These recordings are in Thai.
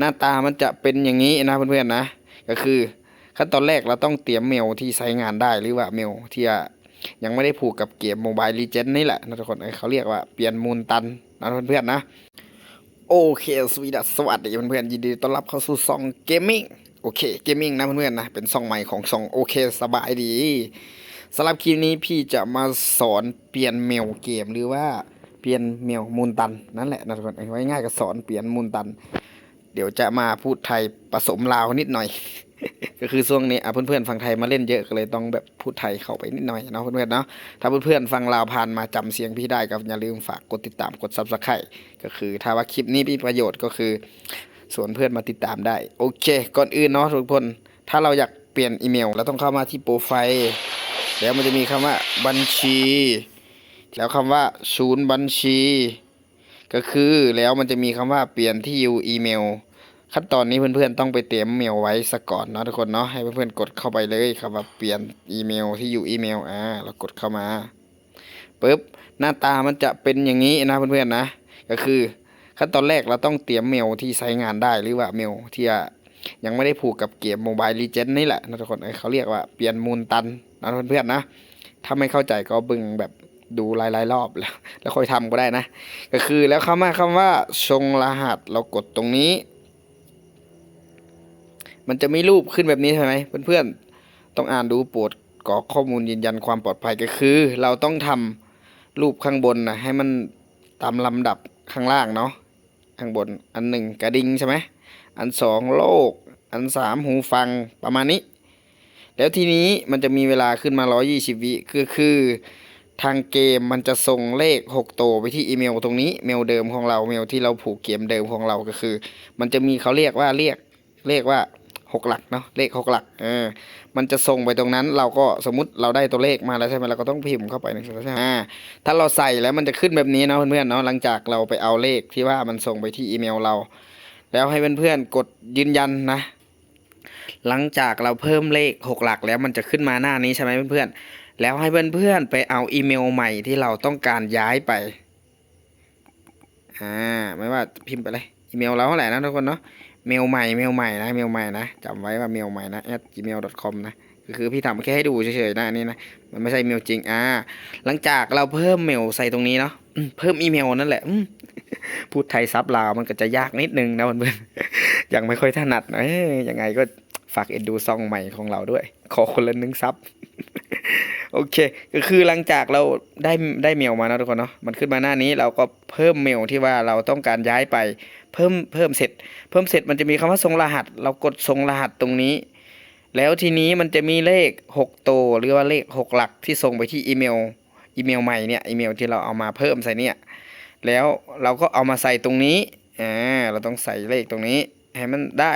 หน้าตามันจะเป็นอย่างนี้นะเพื่อนๆนะก็คือขั้นตอนแรกเราต้องเตรียมเมลที่ใช้งานได้หรือว่าเมลที่ยังไม่ได้ผูกกับเกมโมบายลีเจนด์นี่แหละนะทุกคนเขาเรียกว่าเปลี่ยนมูลตันนะเพื่อนๆนะโอเคสวัสดีเพื่อนๆยินดีต้อนรับเข้าสู่ซองเกมมิ่งโอเคเกมมิ่งนะเพื่อนๆนะเป็นซองใหม่ของซองโอเคสบายดีสำหรับคลิปนี้พี่จะมาสอนเปลี่ยนเมลเกมหรือว่าเปลี่ยนเมลมูลตันนั่นแหละนะทุกคนไว้ง่ายก็สอนเปลี่ยนมูลตัน เดี๋ยวจะมาพูดไทยผสมลาวนิดหน่อย ก็คือช่วงนี้เพื่อนๆฟังไทยมาเล่นเยอะก็เลยต้องแบบพูดไทยเข้าไปนิดหน่อยเนาะเพื่อนๆเนาะถ้าเพื่อนๆฟังลาวผ่านมาจำเสียงพี่ได้ก็อย่าลืมฝากกดติดตามกด Subscribe ก็คือถ้าว่าคลิปนี้มีประโยชน์ก็คือส่วนเพื่อนมาติดตามได้โอเคก่อนอื่นเนาะทุกคนถ้าเราอยากเปลี่ยนอีเมลเราต้องเข้ามาที่โปรไฟล์แล้วมันจะมีคำว่าบัญชีแล้วคำว่าศูนย์บัญชีก็คือแล้วมันจะมีคำว่าเปลี่ยนที่อยู่อีเมล ขั้นตอนนี้เพื่อนๆต้องไปเตรียมเมลไว้ซะก่อนเนาะทุกคนเนาะให้เพื่อนๆกดเข้าไปเลยครับว่าเปลี่ยนอีเมลที่อยู่อีเมลเรากดเข้ามาปุ๊บหน้าตามันจะเป็นอย่างนี้นะเพื่อนๆนะก็คือขั้นตอนแรกเราต้องเตรียมเมลที่ใช้งานได้หรือว่าเมลที่ยังไม่ได้ผูกกับเกมโมบายลีเจนด์นี่แหละนะทุกคนเขาเรียกว่าเปลี่ยนมูลตันนะเพื่อนๆนะถ้าไม่เข้าใจก็บึงแบบดูหลายๆรอบแล้วค่อยทำก็ได้นะก็คือแล้วคำว่าชงรหัสเรากดตรงนี้ มันจะมีรูปขึ้นแบบนี้ใช่ไหมเพื่อนๆต้องอ่านดูโปรดกรอกข้อมูลยืนยันความปลอดภัยก็คือเราต้องทำรูปข้างบนนะให้มันตามลำดับข้างล่างเนาะข้างบนอันหนึ่งกระดิ่งใช่ไหมอันสองโลกอันสามหูฟังประมาณนี้แล้วทีนี้มันจะมีเวลาขึ้นมา120วิคือทางเกมมันจะส่งเลข6ตัวไปที่อีเมลตรงนี้เมลเดิมของเราเมลที่เราผูกเกมเดิมของเราก็คือมันจะมีเขาเรียกว่าเรียกว่า6 หลักเนาะเลข6 หลักมันจะส่งไปตรงนั้นเราก็สมมุติเราได้ตัวเลขมาแล้วใช่ไหมเราก็ต้องพิมพ์เข้าไปในใช่ไหมถ้าเราใส่แล้วมันจะขึ้นแบบนี้เนาะเพื่อนๆเนาะหลังจากเราไปเอาเลขที่ว่ามันส่งไปที่อีเมลเราแล้วให้เพื่อนๆกดยืนยันนะหลังจากเราเพิ่มเลข6 หลักแล้วมันจะขึ้นมาหน้านี้ใช่ไหมเพื่อนๆแล้วให้เพื่อนๆไปเอาอีเมลใหม่ที่เราต้องการย้ายไปไม่ว่าพิมพ์ไปเลยอีเมลเราเท่าไหร่นะทุกคนเนาะเมลใหม่นะจำไว้ว่าเมลใหม่นะ @gmail.com นะก็คือพี่ทำแค่ให้ดูเฉยๆนะนี่นะมันไม่ใช่เมลจริงหลังจากเราเพิ่มเมลใส่ตรงนี้เนาะเพิ่มอีเมลนั่นแหละพูดไทยซับลาวมันก็จะยากนิดนึงนะเพื่อนๆยังไม่ค่อยถนัดนะยังไงก็ฝากเอ็นดูซองใหม่ของเราด้วยขอคนละ1 ซับโอเคก็คือหลังจากเราได้เมลมานะทุกคนเนาะมันขึ้นมาหน้านี้เราก็เพิ่มเมลที่ว่าเราต้องการย้ายไปเพิ่มเสร็จมันจะมีคำว่าส่งรหัสเรากดส่งรหัสตรงนี้แล้วทีนี้มันจะมีเลข6 ตัวหรือว่าเลข6 หลักที่ส่งไปที่อีเมลใหม่เนี่ยอีเมลที่เราเอามาเพิ่มใส่เนี่ยแล้วเราก็เอามาใส่ตรงนี้เราต้องใส่เลขตรงนี้ให้มันได้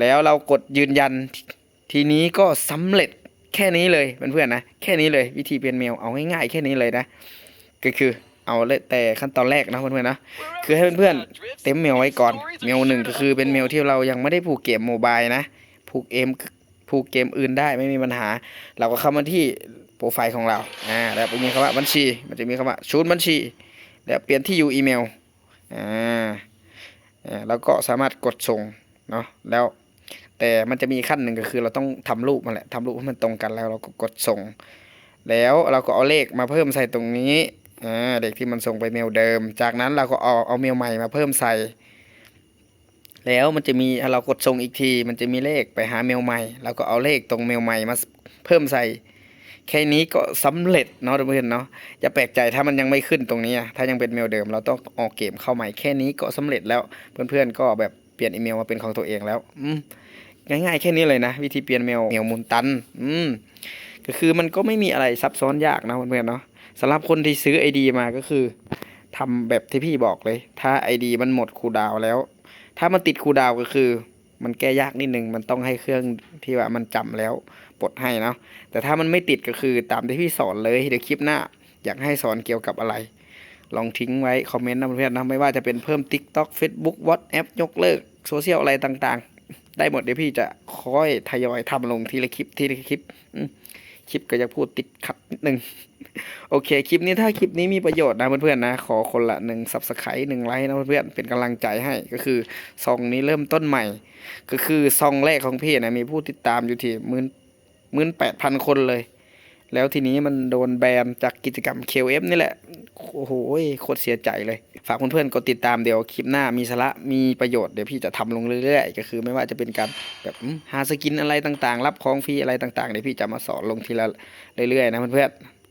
แล้วเรากดยืนยันทีนี้ก็สำเร็จแค่นี้เลยเพื่อนๆนะแค่นี้เลยวิธีเปลี่ยนเมลเอาง่ายๆแค่นี้เลยนะก็คือเอาเลยแต่ขั้นตอนแรกนะเพื่อนๆนะคือให้เพื่อนๆเต็มเมลไว้ก่อนเมลหนึ่งก็คือเป็นเมลที่เรายังไม่ได้ผูกเกมโมบายนะผูกเกมอื่นได้ไม่มีปัญหาเราก็เข้ามาที่โปรไฟล์ของเราแล้วมีคำว่าบัญชีมันจะมีคำว่าชุดบัญชีแล้วเปลี่ยนที่อยู่อีเมลแล้วก็สามารถกดส่งเนาะแล้วแต่มันจะมีขั้นหนึ่งก็คือเราต้องทำรูปมาแหละทำรูปให้มันตรงกันแล้วเราก็กดส่งแล้วเราก็เอาเลขมาเพิ่มใส่ตรงนี้เด็กที่มันส่งไปเมลเดิมจากนั้นเราก็เอาเมลใหม่มาเพิ่มใส่แล้วมันจะมีเรากดส่งอีกทีมันจะมีเลขไปหาเมลใหม่เราก็เอาเลขตรงเมลใหม่มาเพิ่มใส่แค่นี้ก็สำเร็จเนาะทุกเพื่อนเนาะอย่าแปลกใจถ้ามันยังไม่ขึ้นตรงนี้ถ้ายังเป็นเมลเดิมเราต้องออกเกมเข้าใหม่แค่นี้ก็สำเร็จแล้วเพื่อนๆก็แบบเปลี่ยนอีเมลมาเป็นของตัวเองแล้วง่ายๆแค่นี้เลยนะวิธีเปลี่ยนเมลมูลตันก็คือมันก็ไม่มีอะไรซับซ้อนยากนะเพื่อนๆเนาะสำหรับคนที่ซื้อ ID มาก็คือทำแบบที่พี่บอกเลยถ้า ID มันหมดคูลดาวน์แล้วถ้ามันติดคูลดาวน์ก็คือมันแก้ยากนิดนึงมันต้องให้เครื่องที่ว่ามันจำแล้วปลดให้เนาะแต่ถ้ามันไม่ติดก็คือตามที่พี่สอนเลยเดี๋ยวคลิปหน้าอยากให้สอนเกี่ยวกับอะไรลองทิ้งไว้คอมเมนต์นะเพื่อนๆนะไม่ว่าจะเป็นเพิ่ม TikTok Facebook WhatsApp ยกเลิกโซเชียลอะไรต่างๆได้หมดเดี๋ยวพี่จะค่อยทยอยทำลงทีละคลิป คลิปก็จะพูดติดขัดนิดนึง โอเคคลิปนี้ถ้าคลิปนี้มีประโยชน์นะเพื่อนๆนะขอคนละ1 Subscribe1 ไลค์นะเพื่อนๆเป็นกำลังใจให้ก็คือซองนี้เริ่มต้นใหม่ ก็คือซองแรกของพี่นะมีผู้ติดตามอยู่ที่18,000 คนเลย แล้วทีนี้มันโดนแบนจากกิจกรรม KOF นี่แหละโอ้โหโคตรเสียใจเลยฝากเพื่อนๆกดติดตามเดี๋ยวคลิปหน้ามีสาระมีประโยชน์เดี๋ยวพี่จะทำลงเรื่อยๆก็คือไม่ว่าจะเป็นการแบบหาสกินอะไรต่างๆรับของฟรีอะไรต่างๆเดี๋ยวพี่จะมาสอนลงทีละเรื่อยๆนะเพื่อนๆ